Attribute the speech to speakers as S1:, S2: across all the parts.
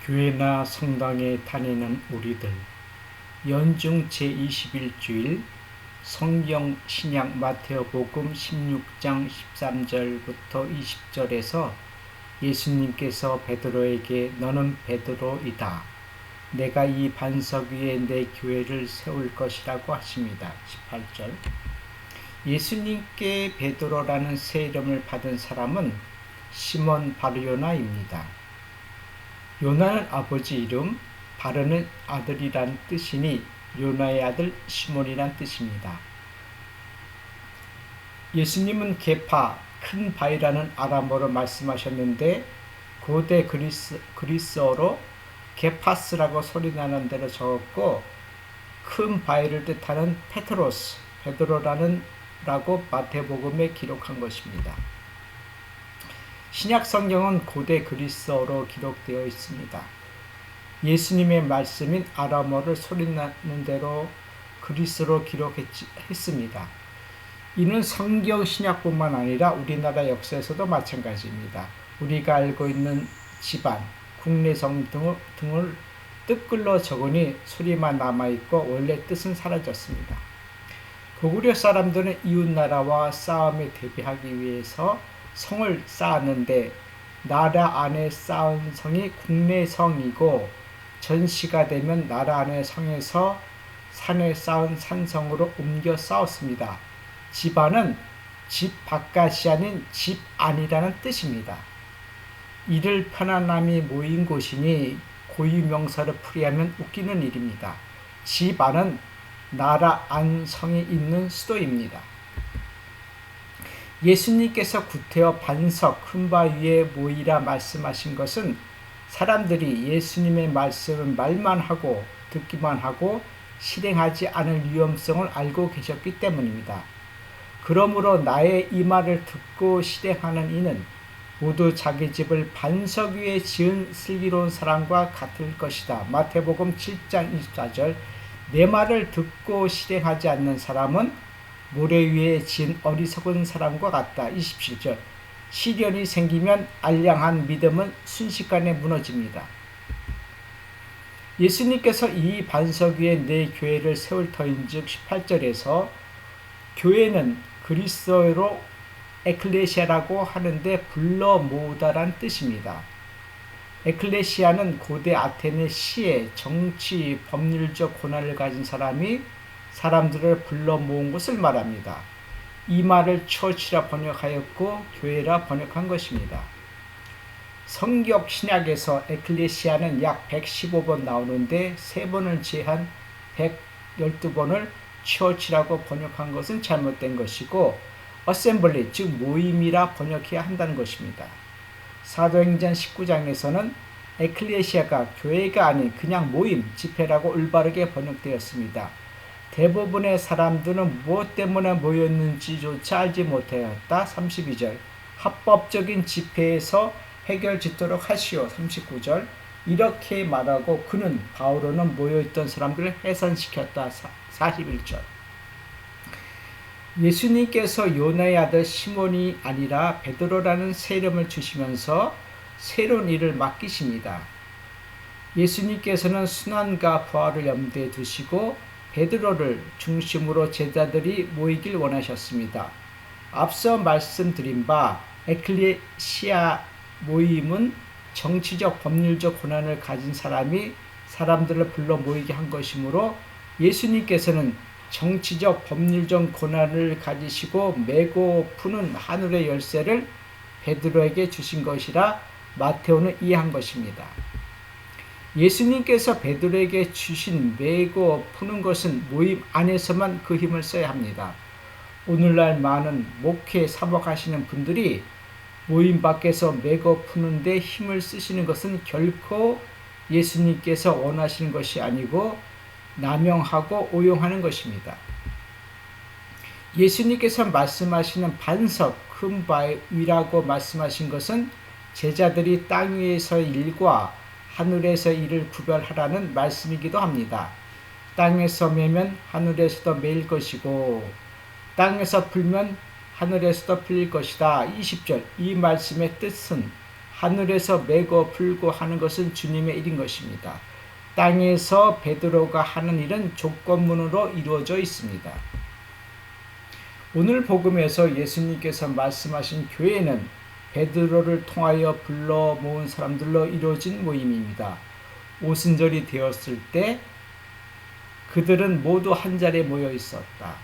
S1: 교회나 성당에 다니는 우리들, 연중 제21주일 성경 신약 마태복음 16장 13절부터 20절에서 예수님께서 베드로에게 너는 베드로이다. 내가 이 반석 위에 내 교회를 세울 것이라고 하십니다. 18절. 예수님께 베드로라는 새 이름을 받은 사람은 시몬 바르요나입니다. 요나는 아버지 이름, 바르는 아들이란 뜻이니 요나의 아들 시몬이란 뜻입니다. 예수님은 게파, 큰 바위라는 아람어로 말씀하셨는데 고대 그리스어로 게파스라고 소리나는 대로 적었고 큰 바위를 뜻하는 페트로스, 베드로라고 마태복음에 기록한 것입니다. 신약 성경은 고대 그리스어로 기록되어 있습니다. 예수님의 말씀인 아람어를 소리나는 대로 그리스어로 기록했습니다. 이는 성경 신약뿐만 아니라 우리나라 역사에서도 마찬가지입니다. 우리가 알고 있는 집안, 국내성 등을 뜻글로 적으니 소리만 남아있고 원래 뜻은 사라졌습니다. 고구려 사람들은 이웃나라와 싸움에 대비하기 위해서 성을 쌓았는데 나라 안에 쌓은 성이 국내성이고 전시가 되면 나라 안의 성에서 산에 쌓은 산성으로 옮겨 쌓았습니다. 집안은 집 바깥이 아닌 집 안이라는 뜻입니다. 이를 편안함이 모인 곳이니 고유명사를 풀이하면 웃기는 일입니다. 집 안은 나라 안 성이 있는 수도입니다. 예수님께서 구태여 반석 큰 바위에 모이라 말씀하신 것은 사람들이 예수님의 말씀을 말만 하고 듣기만 하고 실행하지 않을 위험성을 알고 계셨기 때문입니다. 그러므로 나의 이 말을 듣고 실행하는 이는 모두 자기 집을 반석 위에 지은 슬기로운 사람과 같을 것이다. 마태복음 7장 24절. 내 말을 듣고 실행하지 않는 사람은 모래 위에 지은 어리석은 사람과 같다. 27절. 시련이 생기면 알량한 믿음은 순식간에 무너집니다. 예수님께서 이 반석 위에 내 교회를 세울 터인즉 18절에서 교회는 그리스어로 에클레시아라고 하는데 불러 모으다란 뜻입니다. 에클레시아는 고대 아테네 시에 정치, 법률적 권한을 가진 사람이 사람들을 불러 모은 것을 말합니다. 이 말을 처치라 번역하였고 교회라 번역한 것입니다. 성경 신약에서 에클레시아는 약 115번 나오는데 3번을 제한 112번을 처치라고 번역한 것은 잘못된 것이고 어셈블리 즉 모임이라 번역해야 한다는 것입니다. 사도행전 19장에서는 에클레시아가 교회가 아닌 그냥 모임, 집회라고 올바르게 번역되었습니다. 대부분의 사람들은 무엇 때문에 모였는지조차 알지 못하였다. 32절. 합법적인 집회에서 해결 짓도록 하시오. 39절. 이렇게 말하고 그는 바울은 모여있던 사람들을 해산시켰다. 41절. 예수님께서 요나의 아들 시몬이 아니라 베드로라는 새 이름을 주시면서 새로운 일을 맡기십니다. 예수님께서는 순환과 부활을 염두에 두시고 베드로를 중심으로 제자들이 모이길 원하셨습니다. 앞서 말씀드린 바 에클레시아 모임은 정치적 법률적 권한을 가진 사람이 사람들을 불러 모이게 한 것이므로 예수님께서는 정치적 법률적 권한을 가지시고 메고 푸는 하늘의 열쇠를 베드로에게 주신 것이라 마테오는 이해한 것입니다. 예수님께서 베드로에게 주신 메고 푸는 것은 모임 안에서만 그 힘을 써야 합니다. 오늘날 많은 목회 사역하시는 분들이 모임 밖에서 메고 푸는데 힘을 쓰시는 것은 결코 예수님께서 원하시는 것이 아니고 남용하고 오용하는 것입니다. 예수님께서 말씀하시는 반석 큰 바위라고 말씀하신 것은 제자들이 땅 위에서의 일과 하늘에서의 일을 구별하라는 말씀이기도 합니다. 땅에서 매면 하늘에서도 매일 것이고 땅에서 풀면 하늘에서도 풀릴 것이다. 20절. 이 말씀의 뜻은 하늘에서 매고 불고 하는 것은 주님의 일인 것입니다. 땅에서 베드로가 하는 일은 조건문으로 이루어져 있습니다. 오늘 복음에서 예수님께서 말씀하신 교회는 베드로를 통하여 불러 모은 사람들로 이루어진 모임입니다. 오순절이 되었을 때 그들은 모두 한자리에 모여 있었다.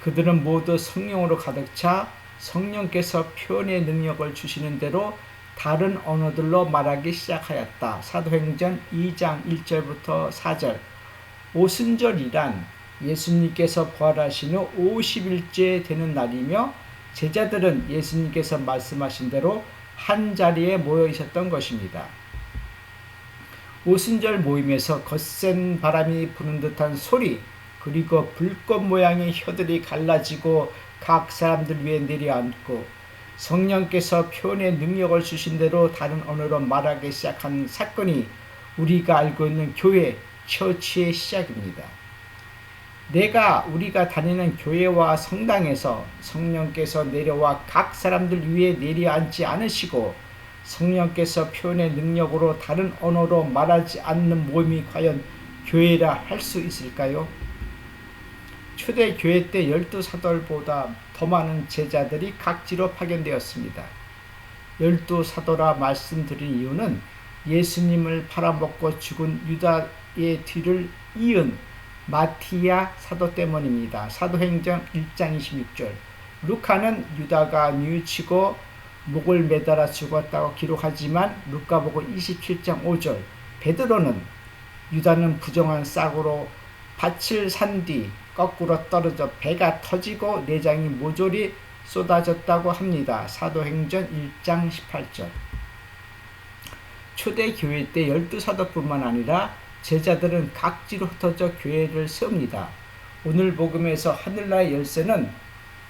S1: 그들은 모두 성령으로 가득 차 성령께서 표현의 능력을 주시는 대로 다른 언어들로 말하기 시작하였다. 사도행전 2장 1절부터 4절. 오순절이란 예수님께서 부활하신 후 50일째 되는 날이며 제자들은 예수님께서 말씀하신 대로 한자리에 모여 있었던 것입니다. 오순절 모임에서 거센 바람이 부는 듯한 소리, 그리고 불꽃 모양의 혀들이 갈라지고 각 사람들 위에 내려앉고 성령께서 표현의 능력을 주신 대로 다른 언어로 말하기 시작한 사건이 우리가 알고 있는 교회, 처치의 시작입니다. 우리가 다니는 교회와 성당에서 성령께서 내려와 각 사람들 위에 내려앉지 않으시고 성령께서 표현의 능력으로 다른 언어로 말하지 않는 모임이 과연 교회라 할 수 있을까요? 초대 교회 때 12사도보다 더 많은 제자들이 각지로 파견되었습니다. 12사도라 말씀드린 이유는 예수님을 팔아먹고 죽은 유다의 뒤를 이은 마티아 사도 때문입니다. 사도행전 1장 26절. 루카는 유다가 뉘우치고 목을 매달아 죽었다고 기록하지만 루카복음 27장 5절. 베드로는 유다는 부정한 싹으로 밭을 산 뒤 거꾸로 떨어져 배가 터지고 내장이 모조리 쏟아졌다고 합니다. 사도행전 1장 18절. 초대교회 때 12사도뿐만 아니라 제자들은 각지로 흩어져 교회를 세웁니다. 오늘 복음에서 하늘나라의 열쇠는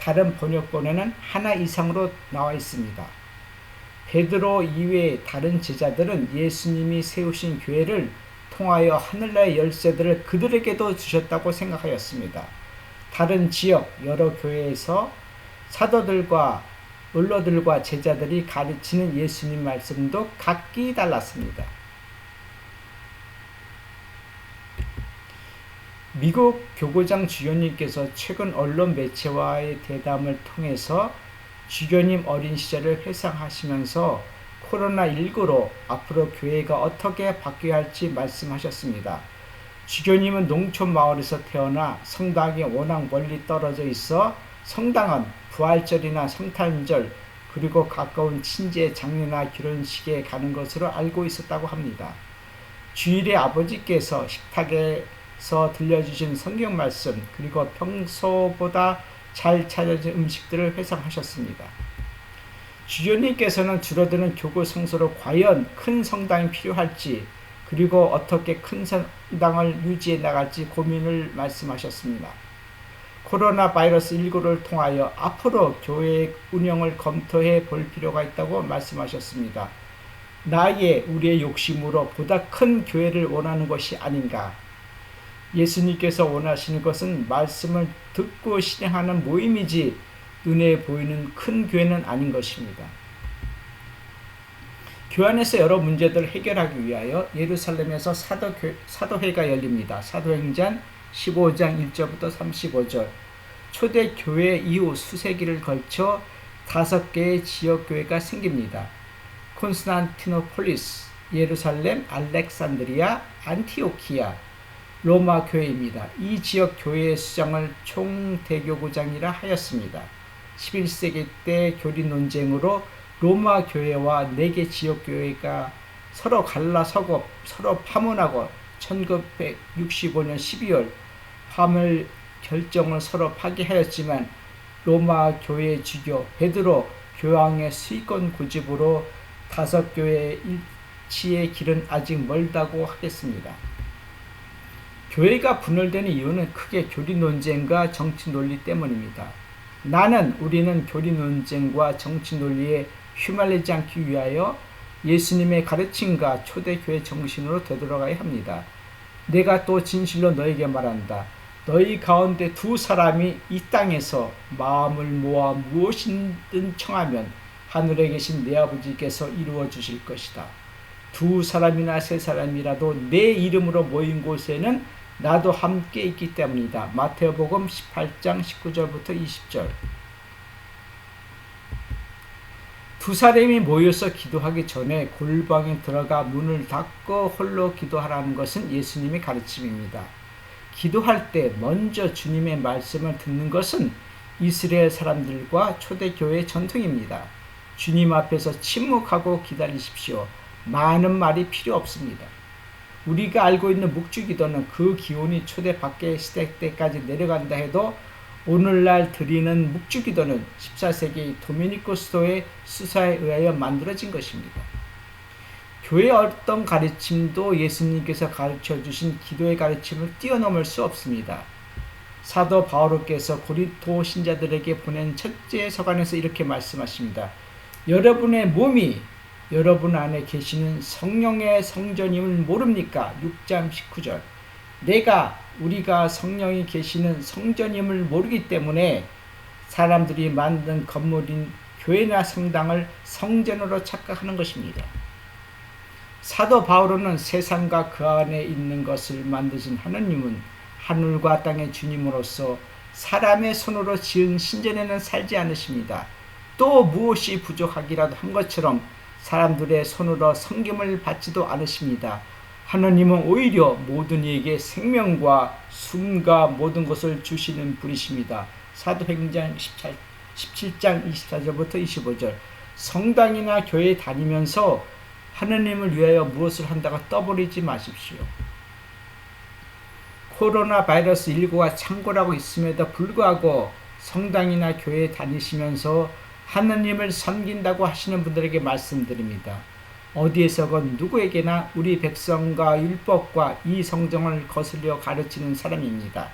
S1: 다른 번역본에는 하나 이상으로 나와 있습니다. 베드로 이외의 다른 제자들은 예수님이 세우신 교회를 통하여 하늘나라의 열쇠들을 그들에게도 주셨다고 생각하였습니다. 다른 지역 여러 교회에서 사도들과 원로들과 제자들이 가르치는 예수님 말씀도 각기 달랐습니다. 미국 교구장 주교님께서 최근 언론 매체와의 대담을 통해서 주교님 어린 시절을 회상하시면서 코로나19로 앞으로 교회가 어떻게 바뀌어야 할지 말씀하셨습니다. 주교님은 농촌 마을에서 태어나 성당이 워낙 멀리 떨어져 있어 성당은 부활절이나 성탄절 그리고 가까운 친지의 장례나 결혼식에 가는 것으로 알고 있었다고 합니다. 주일에 아버지께서 식탁에서 들려주신 성경 말씀 그리고 평소보다 잘 차려진 음식들을 회상하셨습니다. 주교님께서는 줄어드는 교구 성소로 과연 큰 성당이 필요할지 그리고 어떻게 큰 성당을 유지해 나갈지 고민을 말씀하셨습니다. 코로나 바이러스 19를 통하여 앞으로 교회 운영을 검토해 볼 필요가 있다고 말씀하셨습니다. 우리의 욕심으로 보다 큰 교회를 원하는 것이 아닌가. 예수님께서 원하시는 것은 말씀을 듣고 실행하는 모임이지 눈에 보이는 큰 교회는 아닌 것입니다. 교회 안에서 여러 문제들을 해결하기 위하여 예루살렘에서 사도회가 열립니다. 사도행전 15장 1절부터 35절. 초대 교회 이후 수세기를 걸쳐 5개의 지역교회가 생깁니다. 콘스탄티노폴리스, 예루살렘, 알렉산드리아, 안티오키아, 로마 교회입니다. 이 지역 교회의 수장을 총대교구장이라 하였습니다. 11세기 때 교리 논쟁으로 로마 교회와 4개 지역 교회가 서로 갈라서고 서로 파문하고 1965년 12월 화물 결정을 서로 파기하였지만 로마 교회의 주교 베드로 교황의 수의권 고집으로 5교회의 일치의 길은 아직 멀다고 하겠습니다. 교회가 분열되는 이유는 크게 교리 논쟁과 정치 논리 때문입니다. 우리는 교리 논쟁과 정치 논리에 휘말리지 않기 위하여 예수님의 가르침과 초대교회 정신으로 되돌아가야 합니다. 내가 또 진실로 너에게 말한다. 너희 가운데 2 사람이 이 땅에서 마음을 모아 무엇이든 청하면 하늘에 계신 내 아버지께서 이루어 주실 것이다. 두 사람이나 세 사람이라도 내 이름으로 모인 곳에는 나도 함께 있기 때문이다. 마태복음 18장 19절부터 20절. 두 사람이 모여서 기도하기 전에 골방에 들어가 문을 닫고 홀로 기도하라는 것은 예수님의 가르침입니다. 기도할 때 먼저 주님의 말씀을 듣는 것은 이스라엘 사람들과 초대교회의 전통입니다. 주님 앞에서 침묵하고 기다리십시오. 많은 말이 필요 없습니다. 우리가 알고 있는 묵주기도는 그 기온이 초대 밖의 시대 때까지 내려간다 해도 오늘날 드리는 묵주기도는 14세기 도미니코 수도의 수사에 의하여 만들어진 것입니다. 교회의 어떤 가르침도 예수님께서 가르쳐 주신 기도의 가르침을 뛰어넘을 수 없습니다. 사도 바오로께서 고린도 신자들에게 보낸 첫째 서간에서 이렇게 말씀하십니다. 여러분의 몸이 여러분 안에 계시는 성령의 성전임을 모릅니까? 6장 19절. 우리가 성령이 계시는 성전임을 모르기 때문에 사람들이 만든 건물인 교회나 성당을 성전으로 착각하는 것입니다. 사도 바오로는 세상과 그 안에 있는 것을 만드신 하느님은 하늘과 땅의 주님으로서 사람의 손으로 지은 신전에는 살지 않으십니다. 또 무엇이 부족하기라도 한 것처럼 사람들의 손으로 섬김을 받지도 않으십니다. 하느님은 오히려 모든 이에게 생명과 숨과 모든 것을 주시는 분이십니다. 사도행전 17장 24절부터 25절. 성당이나 교회에 다니면서 하느님을 위하여 무엇을 한다고 떠버리지 마십시오. 코로나 바이러스 19가 창궐하고 있음에도 불구하고 성당이나 교회에 다니시면서 하느님을 섬긴다고 하시는 분들에게 말씀드립니다. 어디에서건 누구에게나 우리 백성과 율법과 이 성경을 거슬려 가르치는 사람입니다.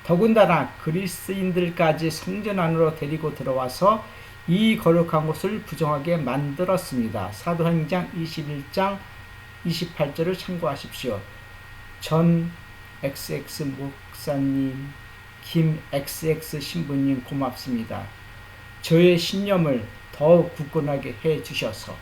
S1: 더군다나 그리스인들까지 성전 안으로 데리고 들어와서 이 거룩한 곳을 부정하게 만들었습니다. 사도행전 21장 28절을 참고하십시오. 전 XX 목사님, 김 XX 신부님 고맙습니다. 저의 신념을 더욱 굳건하게 해 주셔서